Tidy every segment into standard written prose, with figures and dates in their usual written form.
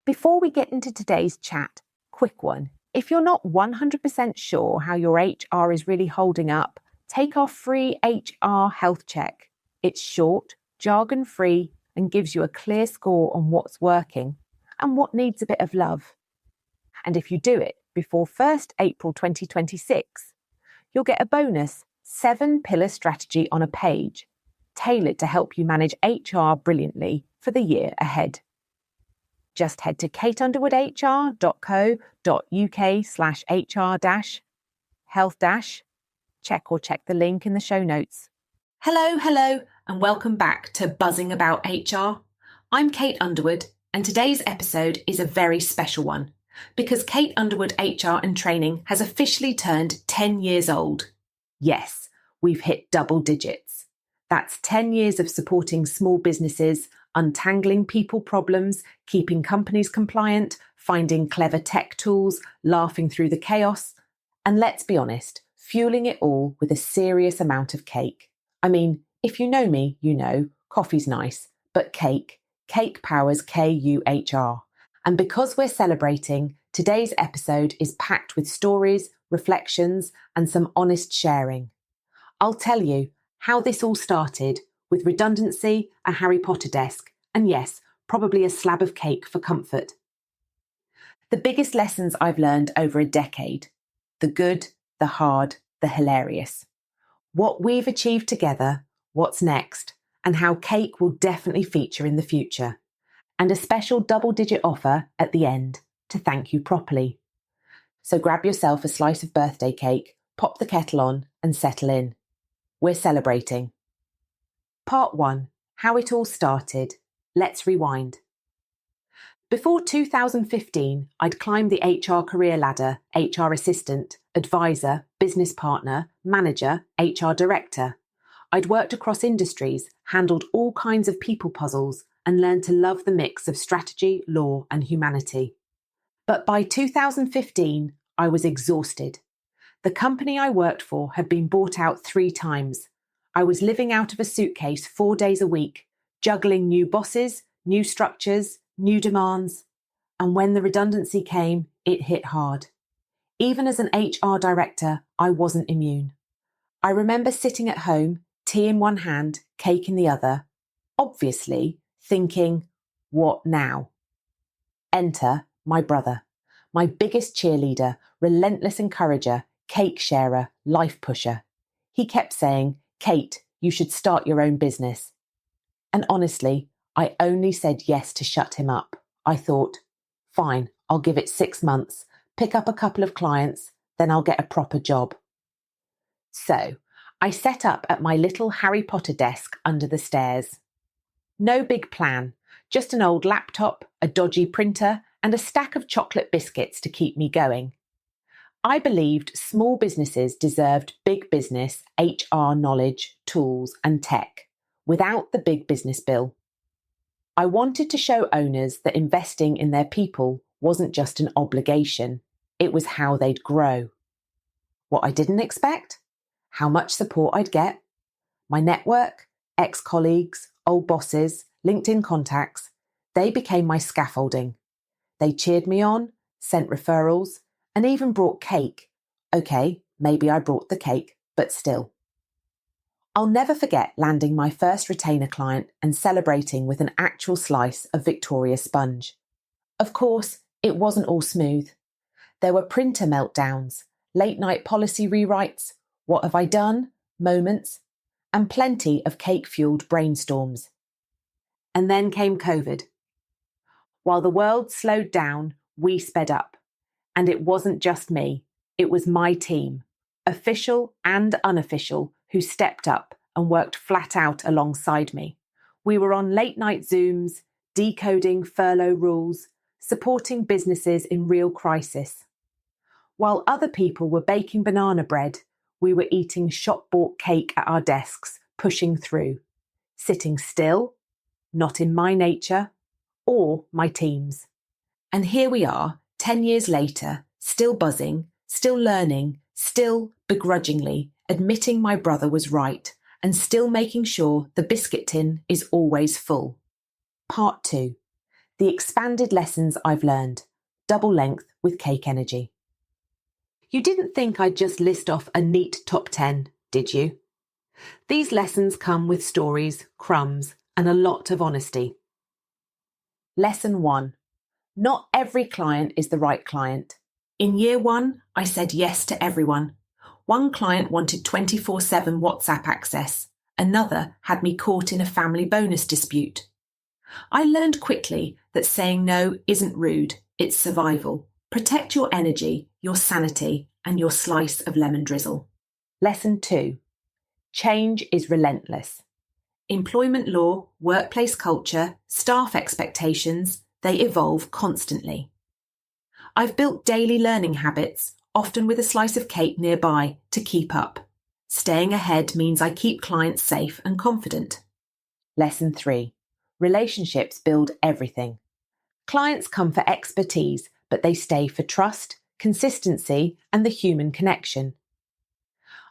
Before we get into today's chat, quick one. If you're not 100% sure how your HR is really holding up, take our free HR health check. It's short, jargon-free, and gives you a clear score on what's working and what needs a bit of love. And if you do it before 1st April 2026, you'll get a bonus 7-pillar strategy on a page, tailored to help you manage HR brilliantly for the year ahead. Just head to kateunderwoodhr.co.uk/HR-health-check check the link in the show notes. Hello, and welcome back to Buzzing About HR. I'm Kate Underwood, and today's episode is a very special one because Kate Underwood HR and Training has officially turned 10 years old. Yes, we've hit double digits. That's 10 years of supporting small businesses, untangling people problems, keeping companies compliant, finding clever tech tools, laughing through the chaos, and let's be honest, fueling it all with a serious amount of cake. I mean, if you know me, you know, coffee's nice, but cake powers KUHR. And because we're celebrating, today's episode is packed with stories, reflections, and some honest sharing. I'll tell you how this all started with redundancy, a Harry Potter desk, and yes, probably a slab of cake for comfort. The biggest lessons I've learned over a decade. The good, the hard, the hilarious. What we've achieved together, what's next, and how cake will definitely feature in the future. And a special double-digit offer at the end to thank you properly. So grab yourself a slice of birthday cake, pop the kettle on, and settle in. We're celebrating. Part 1. How it all started. Let's rewind. Before 2015, I'd climbed the HR career ladder, HR assistant, advisor, business partner, manager, HR director. I'd worked across industries, handled all kinds of people puzzles, and learned to love the mix of strategy, law, and humanity. But by 2015, I was exhausted. The company I worked for had been bought out 3 times. I was living out of a suitcase 4 days a week, juggling new bosses, new structures, new demands. And when the redundancy came, it hit hard. Even as an HR director, I wasn't immune. I remember sitting at home, tea in one hand, cake in the other, obviously thinking, what now? Enter my brother, my biggest cheerleader, relentless encourager, cake sharer, life pusher. He kept saying, Kate, you should start your own business. And honestly, I only said yes to shut him up. I thought, fine, I'll give it 6 months, pick up a couple of clients, then I'll get a proper job. So I set up at my little Harry Potter desk under the stairs. No big plan, just an old laptop, a dodgy printer, and a stack of chocolate biscuits to keep me going. I believed small businesses deserved big business HR knowledge, tools, and tech, without the big business bill. I wanted to show owners that investing in their people wasn't just an obligation, it was how they'd grow. What I didn't expect? How much support I'd get. My network, ex-colleagues, old bosses, LinkedIn contacts, they became my scaffolding. They cheered me on, sent referrals, and even brought cake. Okay, maybe I brought the cake, but still. I'll never forget landing my first retainer client and celebrating with an actual slice of Victoria sponge. Of course, it wasn't all smooth. There were printer meltdowns, late-night policy rewrites, what have I done, moments, and plenty of cake-fueled brainstorms. And then came COVID. While the world slowed down, we sped up. And it wasn't just me, it was my team, official and unofficial, who stepped up and worked flat out alongside me. We were on late-night Zooms, decoding furlough rules, supporting businesses in real crisis. While other people were baking banana bread, we were eating shop-bought cake at our desks, pushing through, sitting still, not in my nature, or my team's. And here we are, 10 years later, still buzzing, still learning, still begrudgingly admitting my brother was right, and still making sure the biscuit tin is always full. Part 2. The expanded lessons I've learned, double length with Cake Energy. You didn't think I'd just list off a neat top 10, did you? These lessons come with stories, crumbs, and a lot of honesty. Lesson 1. Not every client is the right client. In year 1, I said yes to everyone. One client wanted 24/7 WhatsApp access. Another had me caught in a family bonus dispute. I learned quickly that saying no isn't rude, it's survival. Protect your energy, your sanity, and your slice of lemon drizzle. Lesson 2. Change is relentless. Employment law, workplace culture, staff expectations, they evolve constantly. I've built daily learning habits, often with a slice of cake nearby, to keep up. Staying ahead means I keep clients safe and confident. Lesson 3. Relationships build everything. Clients come for expertise, but they stay for trust, consistency, and the human connection.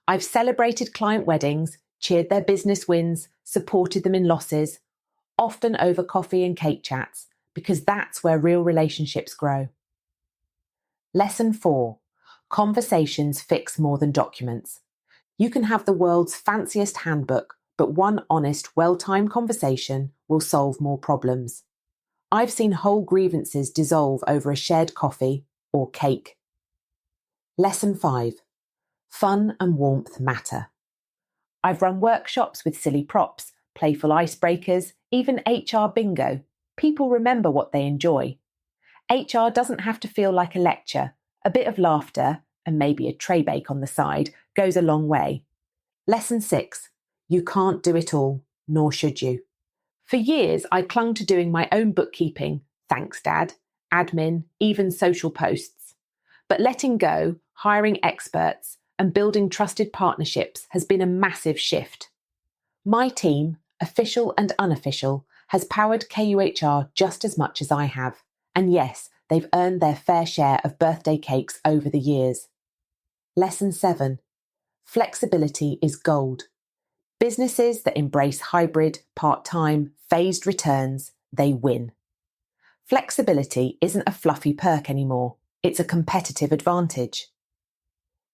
I've celebrated client weddings, cheered their business wins, supported them in losses, often over coffee and cake chats, because that's where real relationships grow. Lesson 4. Conversations fix more than documents. You can have the world's fanciest handbook, but one honest, well-timed conversation will solve more problems. I've seen whole grievances dissolve over a shared coffee or cake. Lesson 5. Fun and warmth matter. I've run workshops with silly props, playful icebreakers, even HR bingo. People remember what they enjoy. HR doesn't have to feel like a lecture. A bit of laughter, and maybe a tray bake on the side, goes a long way. Lesson 6. You can't do it all, nor should you. For years, I clung to doing my own bookkeeping, thanks Dad, admin, even social posts. But letting go, hiring experts, and building trusted partnerships has been a massive shift. My team, official and unofficial, has powered KUHR just as much as I have. And yes, they've earned their fair share of birthday cakes over the years. Lesson 7. Flexibility is gold. Businesses that embrace hybrid, part-time, phased returns, they win. Flexibility isn't a fluffy perk anymore. It's a competitive advantage.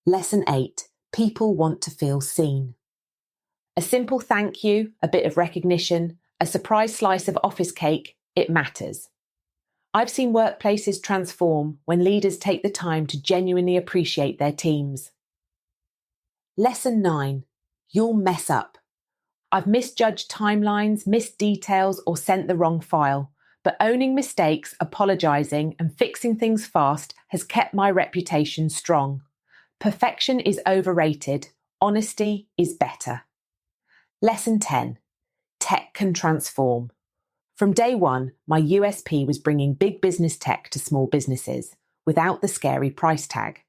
Lesson 8. People want to feel seen. A simple thank you, a bit of recognition, a surprise slice of office cake, it matters. I've seen workplaces transform when leaders take the time to genuinely appreciate their teams. Lesson 9. You'll mess up. I've misjudged timelines, missed details, or sent the wrong file, but owning mistakes, apologising, and fixing things fast has kept my reputation strong. Perfection is overrated. Honesty is better. Lesson 10. Tech can transform. From day one, my USP was bringing big business tech to small businesses without the scary price tag.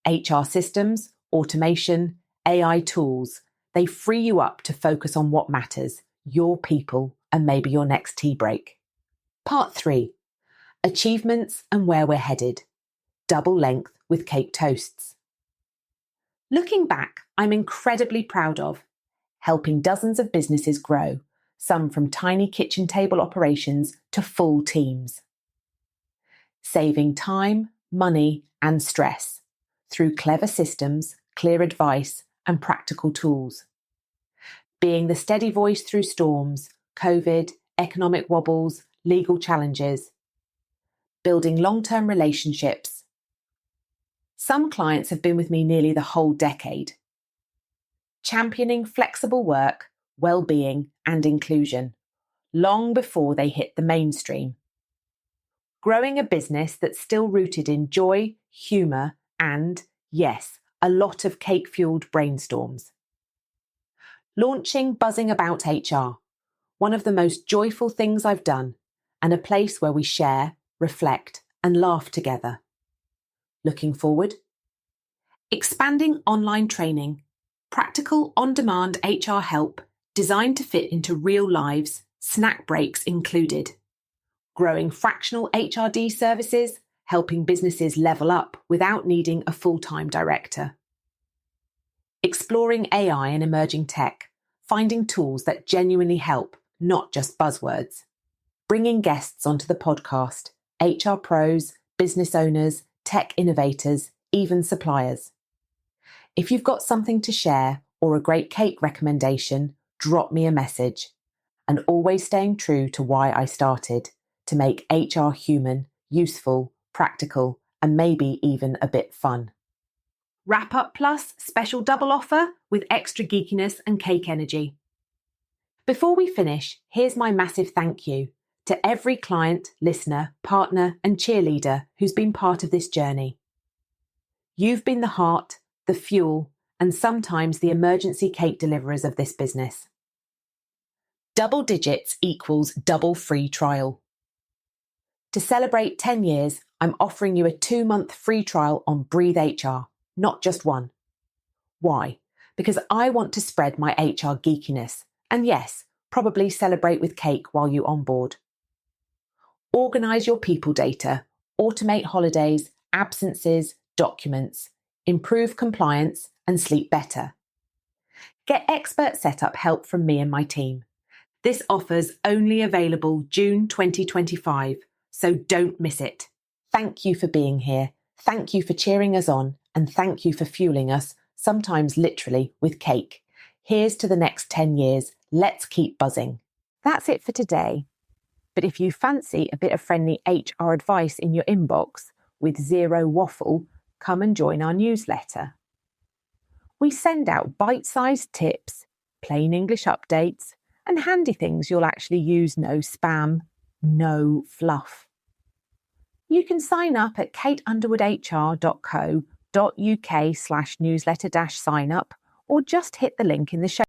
HR systems, automation, AI tools, they free you up to focus on what matters, your people, and maybe your next tea break. Part 3. Achievements and where we're headed. Double length with cake toasts. Looking back, I'm incredibly proud of helping dozens of businesses grow, some from tiny kitchen table operations to full teams. Saving time, money, and stress through clever systems, clear advice, and practical tools. Being the steady voice through storms, COVID, economic wobbles, legal challenges. Building long-term relationships. Some clients have been with me nearly the whole decade. Championing flexible work, well-being, and inclusion, long before they hit the mainstream. Growing a business that's still rooted in joy, humour, and, yes, a lot of cake-fueled brainstorms. Launching Buzzing About HR, one of the most joyful things I've done, and a place where we share, reflect, and laugh together. Looking forward? Expanding online training, practical on-demand HR help designed to fit into real lives, snack breaks included. Growing fractional HRD services, helping businesses level up without needing a full-time director. Exploring AI and emerging tech, finding tools that genuinely help, not just buzzwords. bringing guests onto the podcast, HR pros, business owners, tech innovators, even suppliers. If you've got something to share or a great cake recommendation, drop me a message. And always staying true to why I started, to make HR human, useful, practical, and maybe even a bit fun. Wrap Up Plus special double offer with extra geekiness and cake energy. Before we finish, here's my massive thank you to every client, listener, partner, and cheerleader who's been part of this journey. You've been the heart, the fuel, and sometimes the emergency cake deliverers of this business. Double digits equals double free trial. To celebrate 10 years, I'm offering you a 2-month free trial on Breathe HR, not just one. Why? Because I want to spread my HR geekiness, and yes, probably celebrate with cake while you onboard. Organise your people data, automate holidays, absences, documents, improve compliance, and sleep better. Get expert setup help from me and my team. This offer's only available June 2025, so don't miss it. Thank you for being here. Thank you for cheering us on, and thank you for fueling us, sometimes literally, with cake. Here's to the next 10 years. Let's keep buzzing. That's it for today. But if you fancy a bit of friendly HR advice in your inbox with zero waffle, come and join our newsletter. We send out bite-sized tips, plain English updates, and handy things you'll actually use. No spam, no fluff. You can sign up at kateunderwoodhr.co.uk/newsletter-sign up, or just hit the link in the show